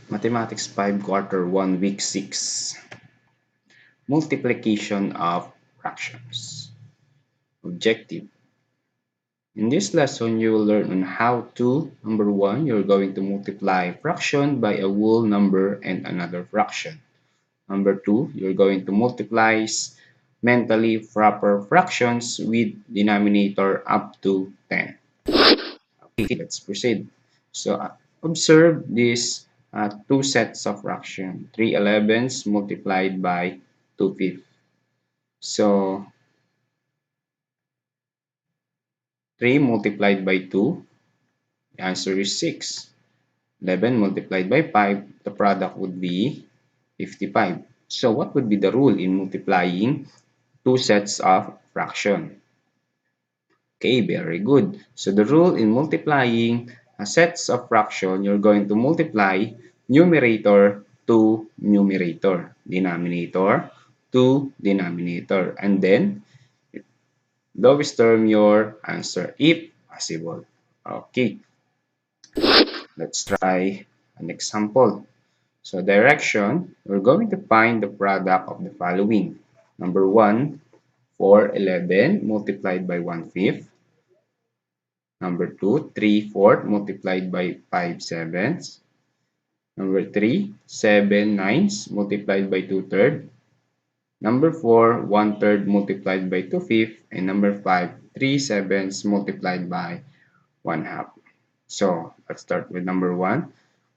Mathematics 5 Quarter 1 Week 6 Multiplication of Fractions. Objective. In this lesson, you will learn on how to, number 1, you're going to multiply fraction by a whole number and another fraction. Number 2, you're going to multiply mentally proper fractions with denominator up to 10. Okay, let's proceed. So observe these two sets of fraction, 3 11s multiplied by 2 fifths. So 3 multiplied by 2, the answer is 6. 11 multiplied by 5, the product would be 55. So what would be the rule in multiplying two sets of fraction? Okay, very good. So the rule in multiplying sets of fraction, you're going to multiply numerator to numerator, denominator to denominator, and then lowest term your answer if possible. Okay, let's try an example. So direction, we're going to find the product of the following. Number 1, 4 11 multiplied by 1 fifth. Number 2, 3 fourths multiplied by 5 sevenths. Number 3, 7 ninths multiplied by 2 thirds. Number 4, 1 third multiplied by 2 fifths. And number 5, 3 sevenths multiplied by 1 half. So let's start with number 1.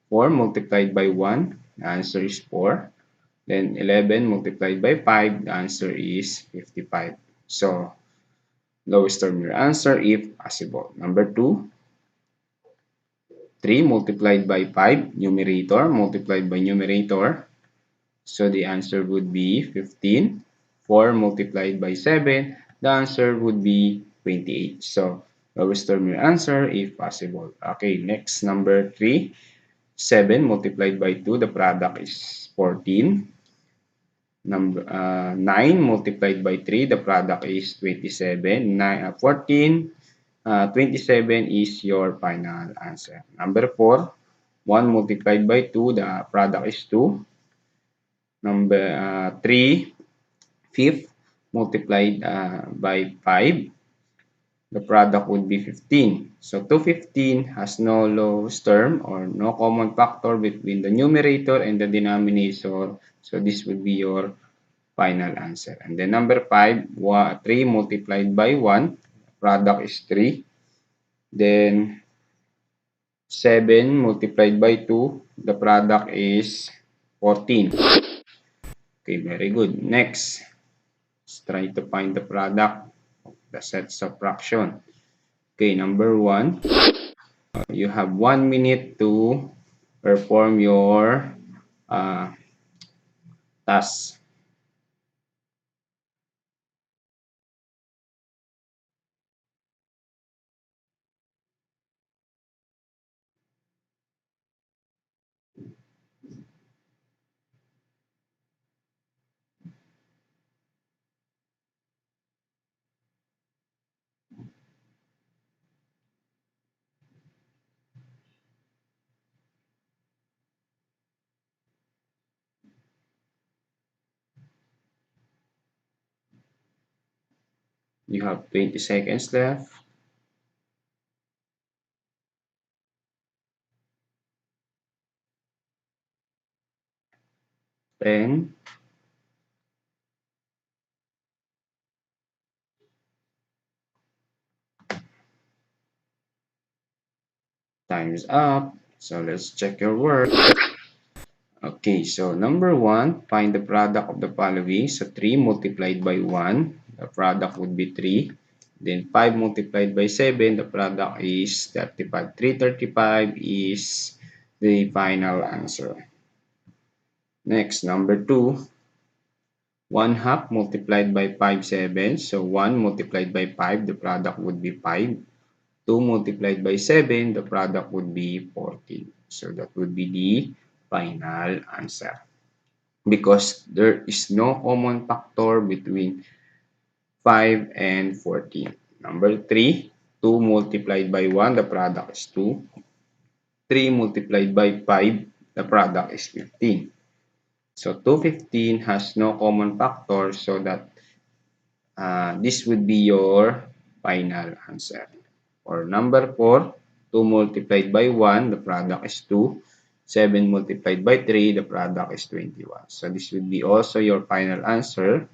4 multiplied by 1, the answer is 4. Then 11 multiplied by 5, the answer is 55. So lowest term your answer if possible. Number 2, 3 multiplied by 5, numerator multiplied by numerator. So the answer would be 15. 4 multiplied by 7, the answer would be 28. So lowest term your answer if possible. Okay, next number 3. 7 multiplied by 2, the product is 14. Number 9 multiplied by 3, the product is 27. 14, 27 is your final answer. Number 4, 1 multiplied by 2, the product is 2. Number 3, 5th multiplied by 5, the product would be 15. So 215 has no lowest term or no common factor between the numerator and the denominator. So this would be your final answer. And then number 5, 3 multiplied by 1, product is 3. Then 7 multiplied by 2, the product is 14. Okay, very good. Next, let's try to find the product of the sets of fraction. Okay, number 1, you have 1 minute to perform your task. You have 20 seconds left. 10. Time's up. So let's check your work. Okay, so number 1, find the product of the following. So 3 multiplied by 1, the product would be 3. Then 5 multiplied by 7, the product is 35. 335 is the final answer. Next, number 2, 1 half multiplied by 5 sevenths. So 1 multiplied by 5, the product would be 5. 2 multiplied by 7, the product would be 14. So that would be the final answer. Because there is no common factor between 5 and 14. Number 3, 2 multiplied by 1, the product is 2. 3 multiplied by 5, the product is 15. So 215 has no common factor, so that this would be your final answer. For number 4, 2 multiplied by 1, the product is 2. 7 multiplied by 3, the product is 21. So this would be also your final answer.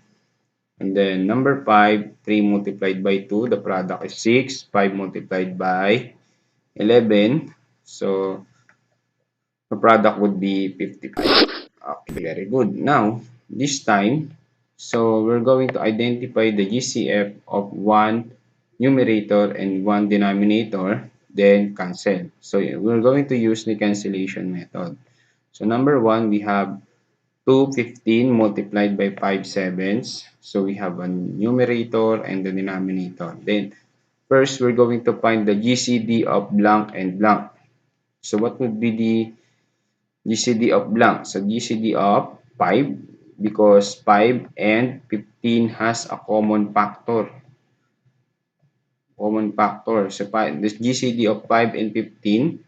And then number 5, 3 multiplied by 2, the product is 6. 5 multiplied by 11, so the product would be 55. Okay, very good. Now, this time, so we're going to identify the GCF of one numerator and one denominator, then cancel. So we're going to use the cancellation method. So number 1, we have 215 multiplied by 5 sevens. So we have a numerator and the denominator. Then first, we're going to find the GCD of blank and blank. So what would be the GCD of blank? So GCD of 5, because 5 and 15 has a common factor. So the GCD of 5 and 15,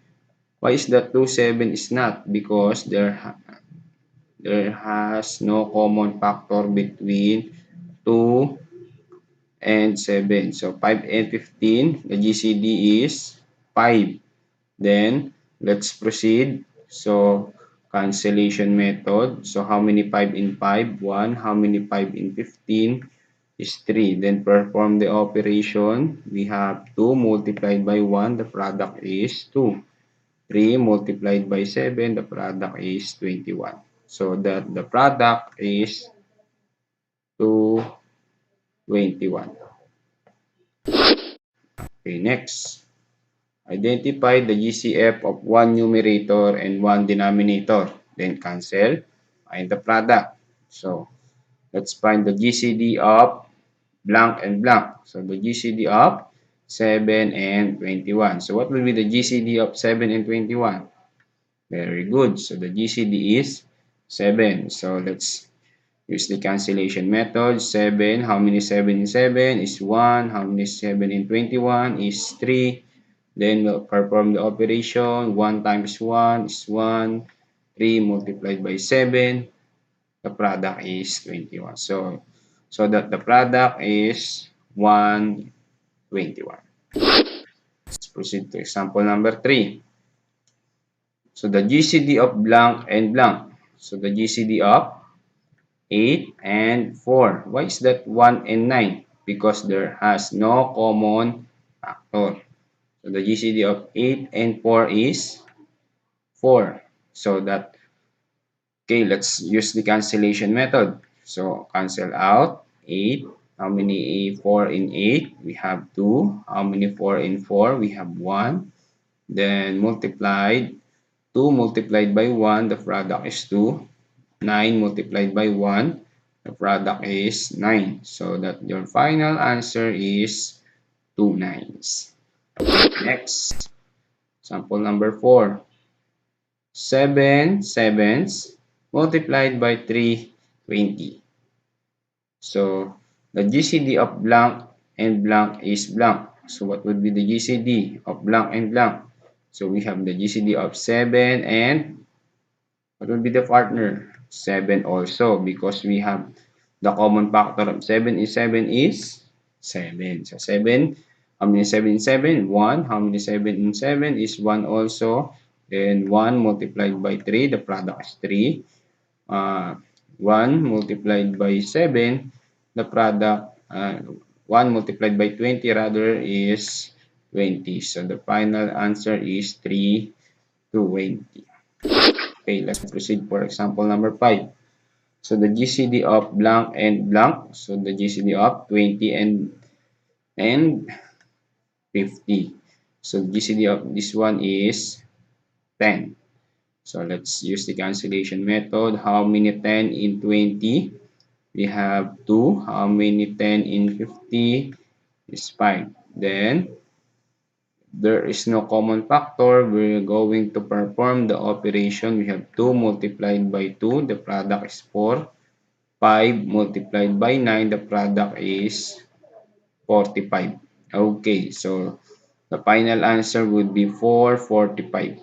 why is that 27 is not? Because there has no common factor between 2 and 7. So 5 and 15, the GCD is 5. Then let's proceed. So cancellation method. So how many 5 in 5? 1. How many 5 in 15? Is 3. Then perform the operation. We have 2 multiplied by 1. The product is 2. 3 multiplied by 7. The product is 21. So that the product is 221. Okay, next. Identify the GCF of one numerator and one denominator. Then cancel. Find the product. So let's find the GCD of blank and blank. So the GCD of 7 and 21. So what will be the GCD of 7 and 21? Very good. So the GCD is 7. So let's use the cancellation method. 7. How many 7 in 7 is 1. How many 7 in 21 is 3. Then we'll perform the operation. 1 times 1 is 1. 3 multiplied by 7. The product is 21. So that the product is 121. Let's proceed to example number 3. So the GCD of blank and blank. So the GCD of 8 and 4. Why is that 1 and 9? Because there has no common factor. So the GCD of 8 and 4 is 4. So that, okay, let's use the cancellation method. So cancel out 8. How many 4 in 8? We have 2. How many 4 in 4? We have 1. Then multiplied. 2 multiplied by 1, the product is 2. 9 multiplied by 1, the product is 9. So that your final answer is 2 nines. Okay, next. Sample number 4. 7 sevens multiplied by 3, 20. So the GCD of blank and blank is blank. So what would be the GCD of blank and blank? So we have the GCD of 7 and what would be the partner? 7 also, because we have the common factor of 7 is 7. So 7, how many 7 in 7? 1. How many 7 in 7 is 1 also. Then 1 multiplied by 3, the product is 3. 1 multiplied by 7, the product, 1 multiplied by 20 rather is 20. So the final answer is 320. Okay, let's proceed for example number 5. So the GCD of blank and blank. So the GCD of 20 and 50. So GCD of this one is 10. So let's use the cancellation method. How many 10 in 20? We have 2. How many 10 in 50? Is 5. Then there is no common factor. We're going to perform the operation. We have 2 multiplied by 2. The product is 4. 5 multiplied by 9. The product is 45. Okay, so the final answer would be 445.